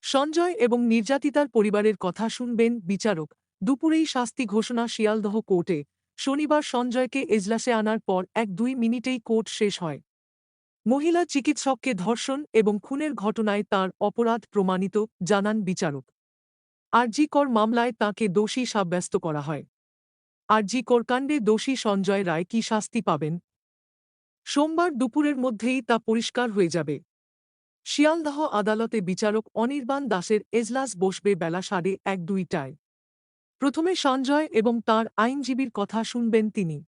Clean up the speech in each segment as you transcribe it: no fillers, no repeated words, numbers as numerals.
সঞ্জয় এবং নির্যাতিতার পরিবারের কথা শুনবেন বিচারক। দুপুরেই শাস্তি ঘোষণা শিয়ালদহ কোর্টে। শনিবার সঞ্জয়কে এজলাসে আনার পর ১-২ মিনিটেই কোর্ট শেষ হয়। মহিলা চিকিৎসককে ধর্ষণ এবং খুনের ঘটনায় তাঁর অপরাধ প্রমাণিত, জানান বিচারক। আরজিকর মামলায় তাঁকে দোষী সাব্যস্ত করা হয়। আরজিকর কাণ্ডে দোষী সঞ্জয় রায় কি শাস্তি পাবেন? সোমবার দুপুরের মধ্যেই তা পরিষ্কার হয়ে যাবে। শিয়ালদহ আদালতে বিচারক অনির্বাণ দাসের এজলাস বসবে বেলা ১:৩০টায়। প্রথমে সঞ্জয় এবং তাঁর আইনজীবীর কথা শুনবেন তিনি।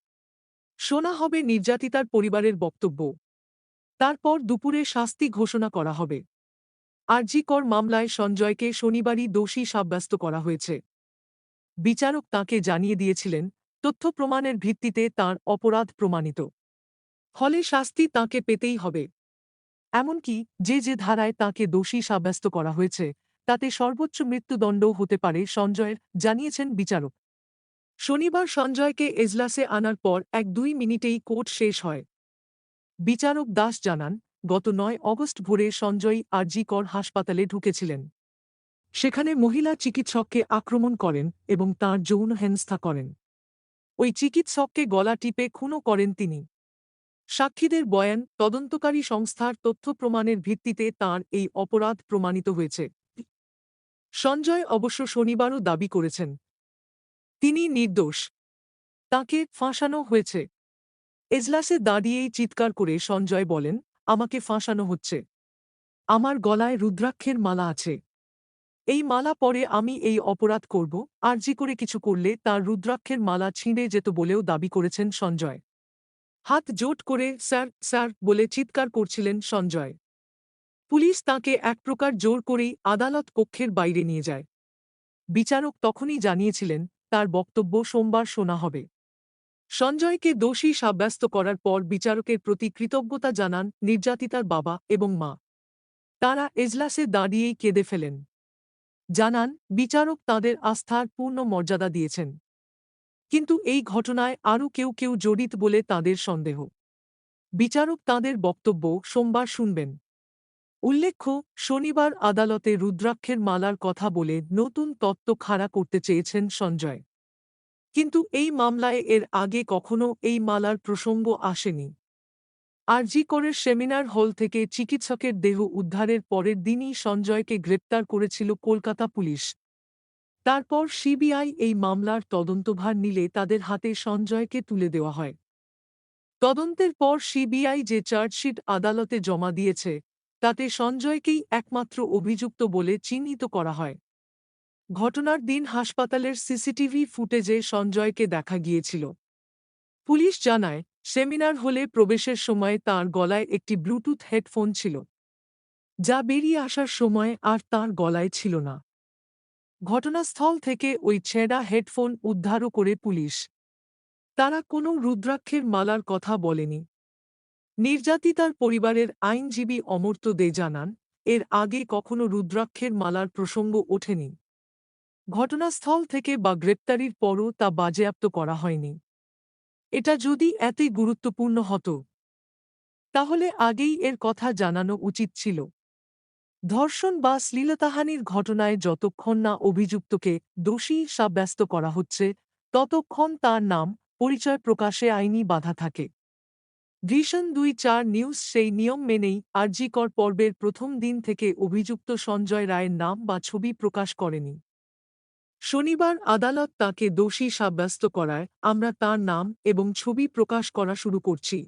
শোনা হবে নির্যাতিতার পরিবারের বক্তব্য। তারপর দুপুরে শাস্তি ঘোষণা করা হবে। আরজিকর মামলায় সঞ্জয়কে শনিবারই দোষী সাব্যস্ত করা হয়েছে। বিচারক তাঁকে জানিয়ে দিয়েছিলেন, তথ্য প্রমাণের ভিত্তিতে তাঁর অপরাধ প্রমাণিত। ফলে শাস্তি তাঁকে পেতেই হবে। এমনকি যে ধারায় তাঁকে দোষী সাব্যস্ত করা হয়েছে, তাতে সর্বোচ্চ মৃত্যুদণ্ডও হতে পারে সঞ্জয়ের, জানিয়েছেন বিচারক। শনিবার সঞ্জয়কে এজলাসে আনার পর ১-২ মিনিটেই কোর্ট শেষ হয়। বিচারক দাস জানান, গত ৯ অগস্ট ভোরে সঞ্জয় আরজিকর হাসপাতালে ঢুকেছিলেন। সেখানে মহিলা চিকিৎসককে আক্রমণ করেন এবং তাঁর যৌন হেনস্থা করেন। ওই চিকিৎসককে গলা টিপে খুনও করেন তিনি। সাক্ষীদের বয়ান, তদন্তকারী সংস্থার তথ্য প্রমাণের ভিত্তিতে তাঁর এই অপরাধ প্রমাণিত হয়েছে। সঞ্জয় অবশ্য শনিবারও দাবি করেছেন তিনি নির্দোষ। তাঁকে ফাঁসানো হয়েছে। এজলাসে দাঁড়িয়েই চিৎকার করে সঞ্জয় বলেন, আমাকে ফাঁসানো হচ্ছে। আমার গলায় রুদ্রাক্ষের মালা আছে। এই মালা পরে আমি এই অপরাধ করব, আরজি করে কিছু করলে তার রুদ্রাক্ষের মালা ছিঁড়ে যেত বলেও দাবি করেছেন সঞ্জয়। হাত জোট করে স্যার স্যার বলে চিৎকার করছিলেন সঞ্জয়। পুলিশ তাঁকে এক প্রকার জোর করেই আদালত কক্ষের বাইরে নিয়ে যায়। বিচারক তখনই জানিয়েছিলেন, তার বক্তব্য সোমবার শোনা হবে। সঞ্জয়কে দোষী সাব্যস্ত করার পর বিচারকের প্রতি কৃতজ্ঞতা জানান নির্যাতিতার বাবা এবং মা। তাঁরা এজলাসে দাঁড়িয়েই কেঁদে ফেলেন। জানান, বিচারক তাঁদের আস্থার পূর্ণ মর্যাদা দিয়েছেন। কিন্তু এই ঘটনায় আরও কেউ জড়িত বলে তাঁদের সন্দেহ। বিচারক তাঁদের বক্তব্য সোমবার শুনবেন। উল্লেখ্য, শনিবার আদালতে রুদ্রাক্ষের মালার কথা বলে নতুন তত্ত্ব খাড়া করতে চেয়েছেন সঞ্জয়। কিন্তু এই মামলায় এর আগে কখনো এই মালার প্রসঙ্গ আসেনি। আরজিকরের সেমিনার হল থেকে চিকিৎসকের দেহ উদ্ধারের পরের দিনই সঞ্জয়কে গ্রেপ্তার করেছিল কলকাতা পুলিশ। তারপর সিবিআই এই মামলার তদন্তভার নিলে তাদের হাতে সঞ্জয়কে তুলে দেওয়া হয়। তদন্তের পর সিবিআই যে চার্জশিট আদালতে জমা দিয়েছে, তাতে সঞ্জয়কেই একমাত্র অভিযুক্ত বলে চিহ্নিত করা হয়। ঘটনার দিন হাসপাতালের সিসিটিভি ফুটেজে সঞ্জয়কে দেখা গিয়েছিল। পুলিশ জানায়, সেমিনার হলে প্রবেশের সময় তাঁর গলায় একটি ব্লুটুথ হেডফোন ছিল, যা বেরিয়ে আসার সময় আর তাঁর গলায় ছিল না। ঘটনাস্থল থেকে ওই ছেঁড়া হেডফোন উদ্ধারও করে পুলিশ। তারা কোনো রুদ্রাক্ষের মালার কথা বলেনি। নির্যাতিতার পরিবারের আইনজীবী অমর্ত্য দে জানান, এর আগে কখনো রুদ্রাক্ষের মালার প্রসঙ্গ ওঠেনি। ঘটনাস্থল থেকে বা গ্রেপ্তারির পরও তা বাজেয়াপ্ত করা হয়নি। এটা যদি এতই গুরুত্বপূর্ণ হতো, তাহলে আগেই এর কথা জানানো উচিত ছিল। ধর্ষণ বা শ্লীলতাহানির ঘটনায় যতক্ষণ না অভিযুক্তকে দোষী সাব্যস্ত করা হচ্ছে, ততক্ষণ তার নাম, পরিচয় প্রকাশে আইনি বাধা থাকে। ভিশন ২-৪ নিউজ সেই নিয়ম মেনেই আরজিকর পর্বের প্রথম দিন থেকে অভিযুক্ত সঞ্জয় রায়ের নাম বা ছবি প্রকাশ করেনি। শনিবার আদালত তাঁকে দোষী সাব্যস্ত করায় আমরা তাঁর নাম এবং ছবি প্রকাশ করা শুরু করছি।